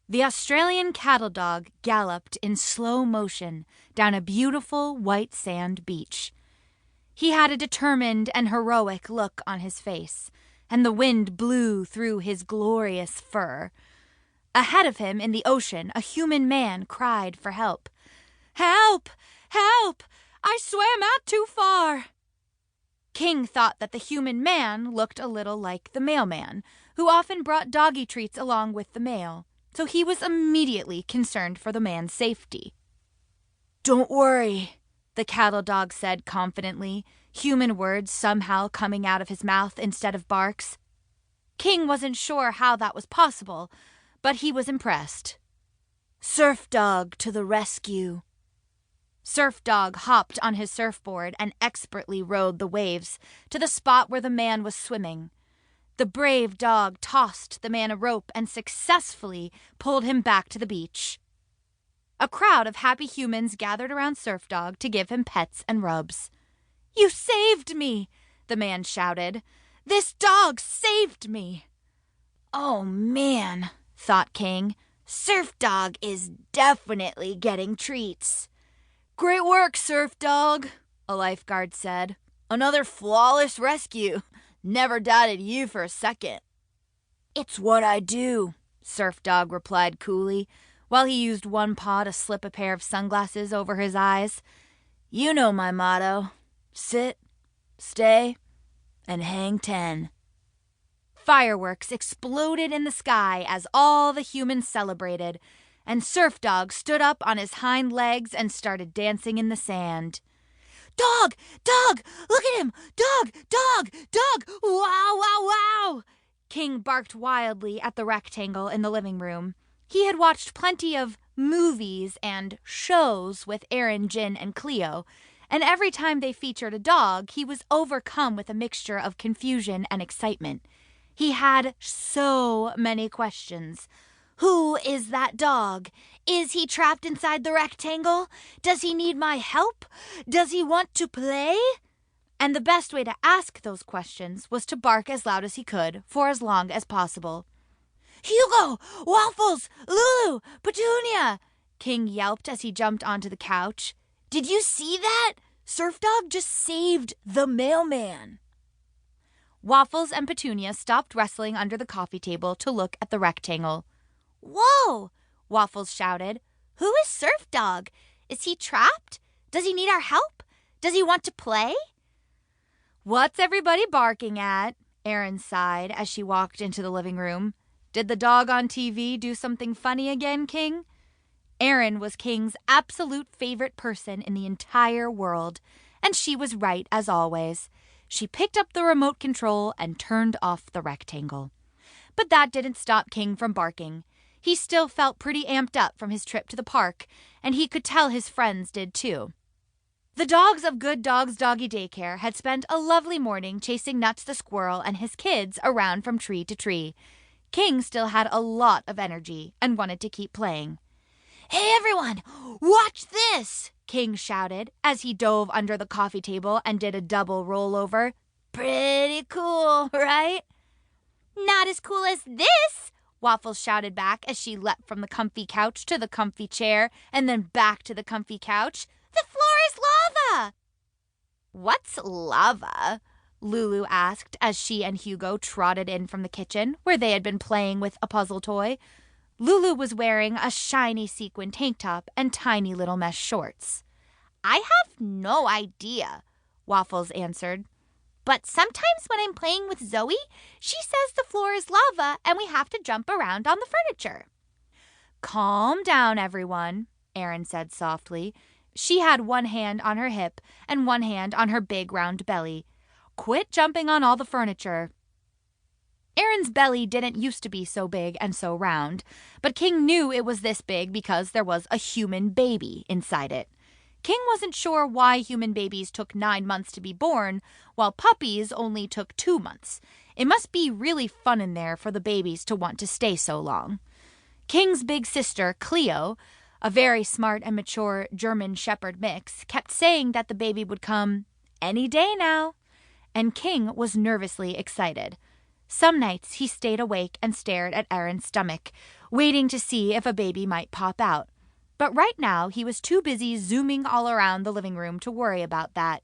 The Australian cattle dog galloped in slow motion down a beautiful white sand beach. He had a determined and heroic look on his face, and the wind blew through his glorious fur. Ahead of him in the ocean, a human man cried for help. "Help! Help! I swam out too far!" King thought that the human man looked a little like the mailman, who often brought doggy treats along with the mail, so he was immediately concerned for the man's safety. "Don't worry," the cattle dog said confidently, human words somehow coming out of his mouth instead of barks. King wasn't sure how that was possible, but he was impressed. "Surf Dog to the rescue." Surf Dog hopped on his surfboard and expertly rode the waves to the spot where the man was swimming. The brave dog tossed the man a rope and successfully pulled him back to the beach. A crowd of happy humans gathered around Surf Dog to give him pets and rubs. "You saved me!" the man shouted. "This dog saved me!" "Oh man," thought King, "Surf Dog is definitely getting treats." "Great work, Surf Dog," a lifeguard said. "Another flawless rescue. Never doubted you for a second." "It's what I do," Surf Dog replied coolly, while he used one paw to slip a pair of sunglasses over his eyes. "You know my motto. Sit, stay, and hang 10. Fireworks exploded in the sky as all the humans celebrated, and Surf Dog stood up on his hind legs and started dancing in the sand. "Dog! Dog! Look at him! Dog! Dog! Dog! Wow! Wow! Wow!" King barked wildly at the rectangle in the living room. He had watched plenty of movies and shows with Aaron, Jin, and Cleo, and every time they featured a dog, he was overcome with a mixture of confusion and excitement. He had so many questions. Who is that dog? Is he trapped inside the rectangle? Does he need my help? Does he want to play? And the best way to ask those questions was to bark as loud as he could for as long as possible. "Hugo! Waffles! Lulu! Petunia!" King yelped as he jumped onto the couch. "Did you see that? Surf Dog just saved the mailman." Waffles and Petunia stopped wrestling under the coffee table to look at the rectangle. "Whoa!" Waffles shouted. "Who is Surf Dog? Is he trapped? Does he need our help? Does he want to play?" "What's everybody barking at?" Erin sighed as she walked into the living room. "Did the dog on TV do something funny again, King?" Erin was King's absolute favorite person in the entire world, and she was right as always. She picked up the remote control and turned off the rectangle. But that didn't stop King from barking. He still felt pretty amped up from his trip to the park, and he could tell his friends did too. The dogs of Good Dogs Doggy Daycare had spent a lovely morning chasing Nuts the squirrel and his kids around from tree to tree. King still had a lot of energy and wanted to keep playing. "Hey everyone, watch this!" King shouted as he dove under the coffee table and did a double rollover. "Pretty cool, right?" "Not as cool as this!" Waffles shouted back as she leapt from the comfy couch to the comfy chair and then back to the comfy couch. "The floor is lava!" "What's lava?" Lulu asked as she and Hugo trotted in from the kitchen where they had been playing with a puzzle toy. Lulu was wearing a shiny sequin tank top and tiny little mesh shorts. "I have no idea," Waffles answered. "But sometimes when I'm playing with Zoe, she says the floor is lava and we have to jump around on the furniture." "Calm down, everyone," Erin said softly. She had one hand on her hip and one hand on her big round belly. "Quit jumping on all the furniture." Erin's belly didn't used to be so big and so round, but King knew it was this big because there was a human baby inside it. King wasn't sure why human babies took 9 months to be born, while puppies only took 2 months. It must be really fun in there for the babies to want to stay so long. King's big sister, Cleo, a very smart and mature German Shepherd mix, kept saying that the baby would come any day now, and King was nervously excited. Some nights he stayed awake and stared at Erin's stomach, waiting to see if a baby might pop out. But right now he was too busy zooming all around the living room to worry about that.